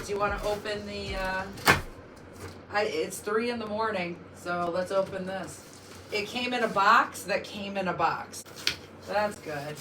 Do you want to open the, it's 3 in the morning, so let's open this. It came in a box that came in a box. That's good.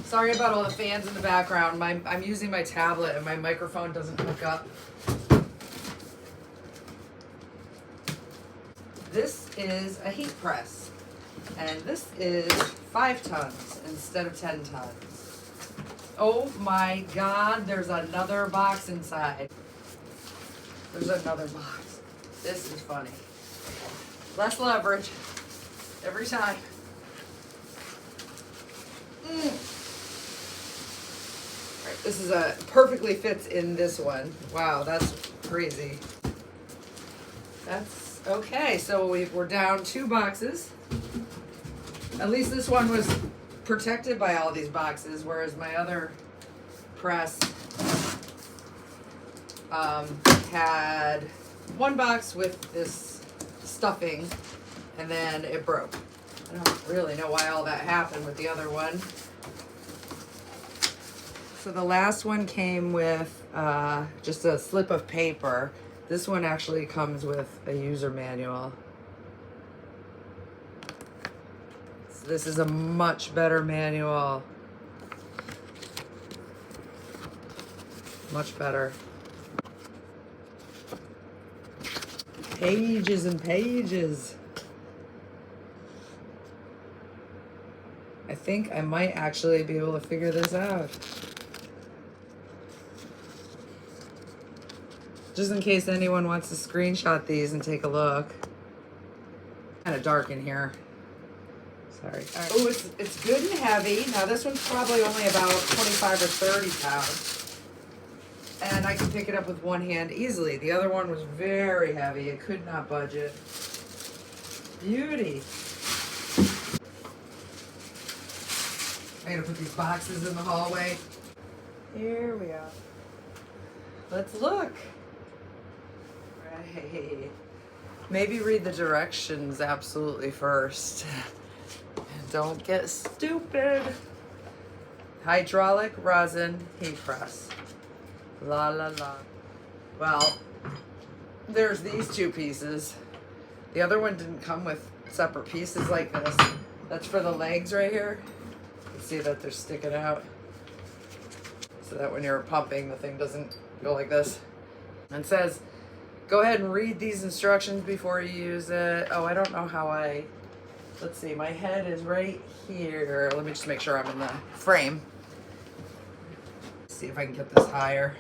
Sorry about all the fans in the background. I'm using my tablet and my microphone doesn't hook up. This is a heat press, and this is 5 tons instead of 10 tons. Oh my God, there's another box inside. There's another box. This is funny. Less leverage every time. Right, this is perfectly fits in this one. Wow, that's crazy. That's okay. So we're down 2 boxes. At least this one was protected by all these boxes, whereas my other press had 1 box with this stuffing, and then it broke. I don't really know why all that happened with the other one. So the last one came with just a slip of paper. This one actually comes with a user manual. So this is a much better manual. Much better. Pages and pages. I think I might actually be able to figure this out. Just in case anyone wants to screenshot these and take a look. Kind of dark in here. Sorry. Right. Oh, it's good and heavy. Now this one's probably only about 25 or 30 pounds. And I can pick it up with one hand easily. The other one was very heavy. It could not budge it. Beauty. I gotta put these boxes in the hallway. Here we are. Let's look. Right. Maybe read the directions absolutely first. Don't get stupid. Hydraulic rosin heat press. La la la. Well, there's these 2 pieces. The other one didn't come with separate pieces like this. That's for the legs right here. You can see that they're sticking out. So that when you're pumping, the thing doesn't go like this. And it says, go ahead and read these instructions before you use it. Oh, I don't know how let's see, my head is right here. Let me just make sure I'm in the frame. See if I can get this higher.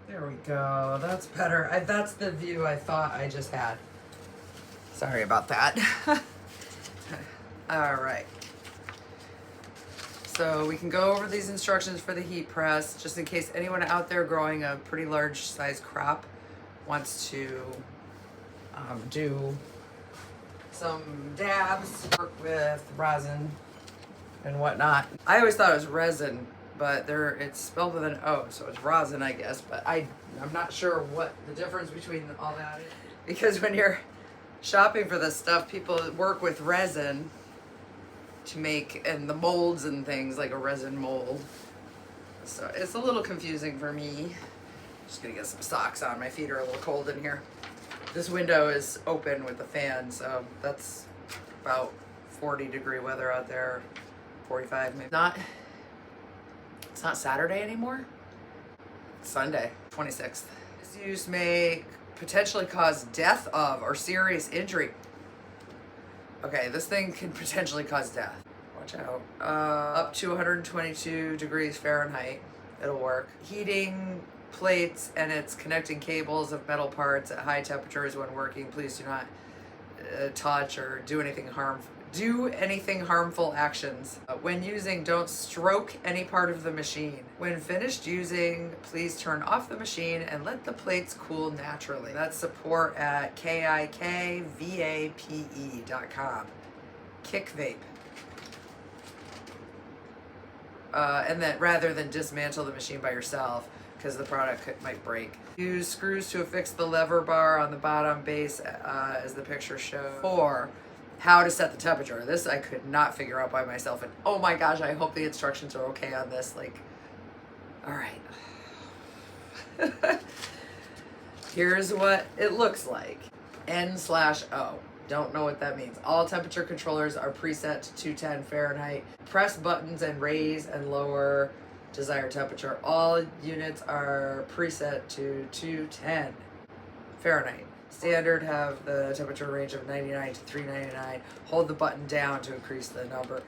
There we go. That's better. That's the view I thought I just had. Sorry about that. All right. So we can go over these instructions for the heat press, just in case anyone out there growing a pretty large size crop wants to do some dabs, work with rosin and whatnot. I always thought it was resin, but it's spelled with an O, so it's rosin, I guess. But I'm not sure what the difference between all that is. Because when you're shopping for this stuff, people work with resin to make, and the molds and things, like a resin mold. So it's a little confusing for me. Just gonna get some socks on. My feet are a little cold in here. This window is open with the fan, so that's about 40-degree weather out there. 45 maybe. It's not Saturday anymore. It's Sunday, 26th. This use may potentially cause death of or serious injury. Okay, this thing can potentially cause death. Watch out. Up to 122 degrees Fahrenheit, it'll work. Heating plates and its connecting cables of metal parts at high temperatures when working. Please do not touch or do anything harmful actions. When using, don't stroke any part of the machine. When finished using, please turn off the machine and let the plates cool naturally. That's support at Kik-Vape.com. Kik-Vape. And that rather than dismantle the machine by yourself, because the product might break. Use screws to affix the lever bar on the bottom base as the picture shows. 4. How to set the temperature. This I could not figure out by myself, and oh my gosh, I hope the instructions are okay on this. Like, all right. Here's what it looks like. N/O. Don't know what that means. All temperature controllers are preset to 210 Fahrenheit. Press buttons and raise and lower desired temperature. All units are preset to 210 Fahrenheit. Standard have the temperature range of 99 to 399. Hold the button down to increase the number.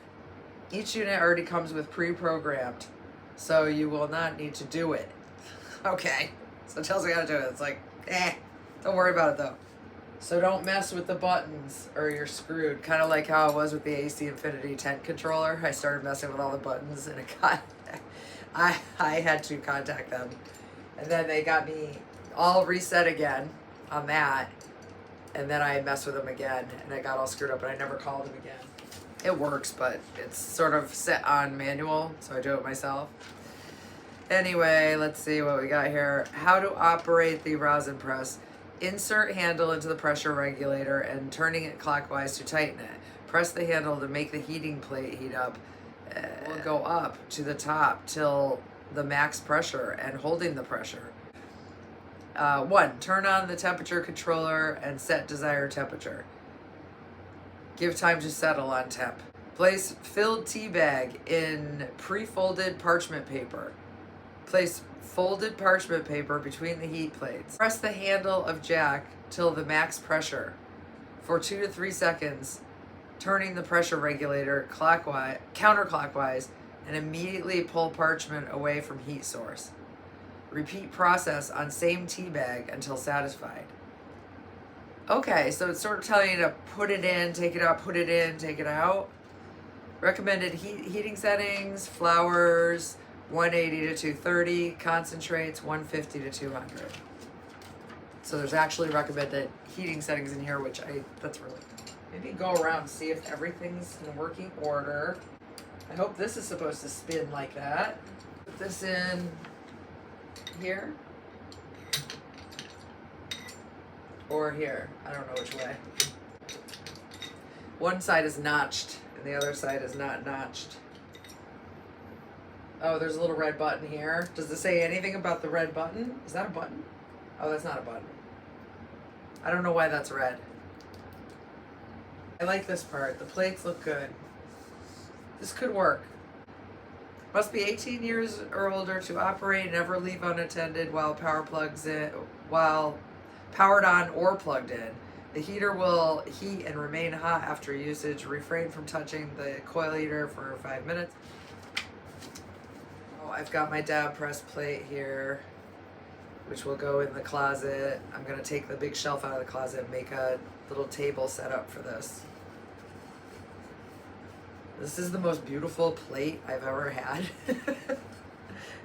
Each unit already comes with pre-programmed, so you will not need to do it. Okay, so it tells me how to do it. It's like, don't worry about it though. So don't mess with the buttons or you're screwed. Kind of like how it was with the AC Infinity tent controller. I started messing with all the buttons and it got, I had to contact them. And then they got me all reset again on that. And then I messed with them again and I got all screwed up and I never called them again. It works, but it's sort of set on manual, so I do it myself. Anyway, let's see what we got here. How to operate the rosin press. Insert handle into the pressure regulator and turning it clockwise to tighten it. Press the handle to make the heating plate heat up. We'll go up to the top till the max pressure and holding the pressure. 1. Turn on the temperature controller and set desired temperature. Give time to settle on temp. Place filled tea bag in pre-folded parchment paper. Place folded parchment paper between the heat plates. Press the handle of jack till the max pressure for 2 to 3 seconds, turning the pressure regulator counterclockwise, and immediately pull parchment away from heat source. Repeat process on same tea bag until satisfied. Okay, so it's sort of telling you to put it in, take it out, put it in, take it out. Recommended heating settings, flowers, 180 to 230, concentrates, 150 to 200. So there's actually recommended heating settings in here, that's really, maybe go around and see if everything's in working order. I hope this is supposed to spin like that. Put this in here. Or here, I don't know which way. One side is notched and the other side is not notched. Oh, there's a little red button here. Does it say anything about the red button? Is that a button? Oh, that's not a button. I don't know why that's red. I like this part. The plates look good. This could work. Must be 18 years or older to operate. Never leave unattended while powered on or plugged in. The heater will heat and remain hot after usage. Refrain from touching the coil heater for 5 minutes. Oh, I've got my DabPress plate here, which will go in the closet. I'm going to take the big shelf out of the closet and make a little table set up for this. This is the most beautiful plate I've ever had.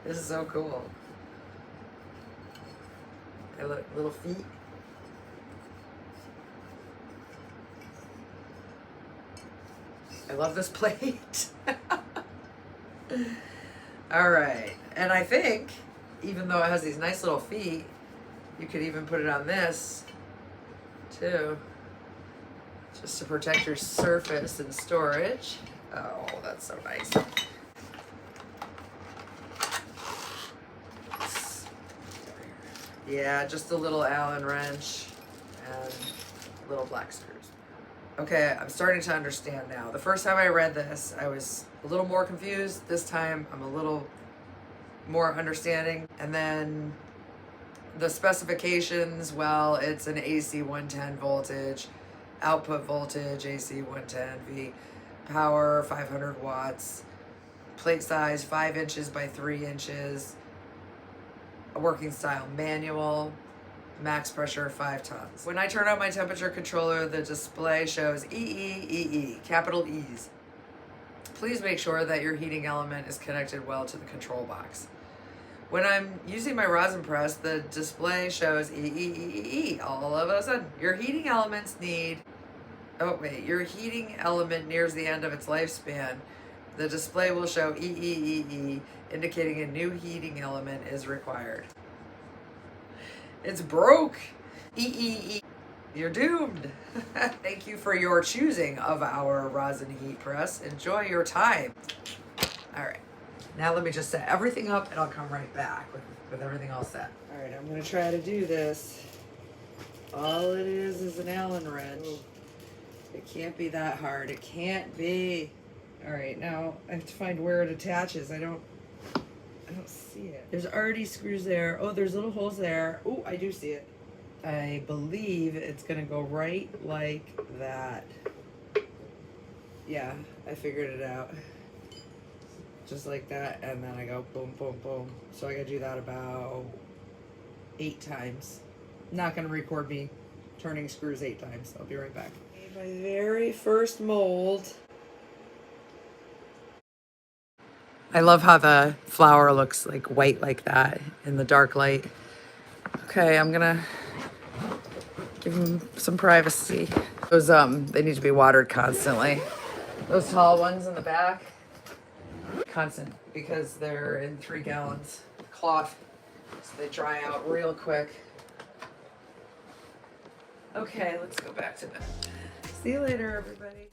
This is so cool. I look, little feet. I love this plate. All right, and I think, even though it has these nice little feet, you could even put it on this, too. Just to protect your surface and storage. Oh, that's so nice. Yeah, just a little Allen wrench and little black screws. Okay, I'm starting to understand now. The first time I read this, I was a little more confused. This time, I'm a little more understanding. And then the specifications, well, it's an AC 110 voltage, output voltage, AC 110 V, power 500 watts, plate size 5 inches by 3 inches, a working style manual, max pressure 5 tons. When I turn on my temperature controller, the display shows EE, capital E's. Please make sure that your heating element is connected well to the control box. When I'm using my rosin press, the display shows EE. All of a sudden, your heating elements your heating element nears the end of its lifespan. The display will show EE, indicating a new heating element is required. It's broke. EE. You're doomed. Thank you for your choosing of our rosin heat press. Enjoy your time. All right. Now let me just set everything up and I'll come right back with everything all set. All right, I'm gonna try to do this. All it is an Allen wrench. It can't be that hard. It can't be. All right, now I have to find where it attaches. I don't see it. There's already screws there. Oh, there's little holes there. Oh, I do see it. I believe it's gonna go right like that. Yeah, I figured it out. Just like that, and then I go boom, boom, boom. So I gotta do that about 8 times. Not gonna record me turning screws 8 times. I'll be right back. Made my very first mold. I love how the flower looks like white like that in the dark light. Okay, I'm gonna give them some privacy. Those they need to be watered constantly. Those tall ones in the back, constant, because they're in 3 gallons cloth, so they dry out real quick. Okay, let's go back to bed. See you later, everybody.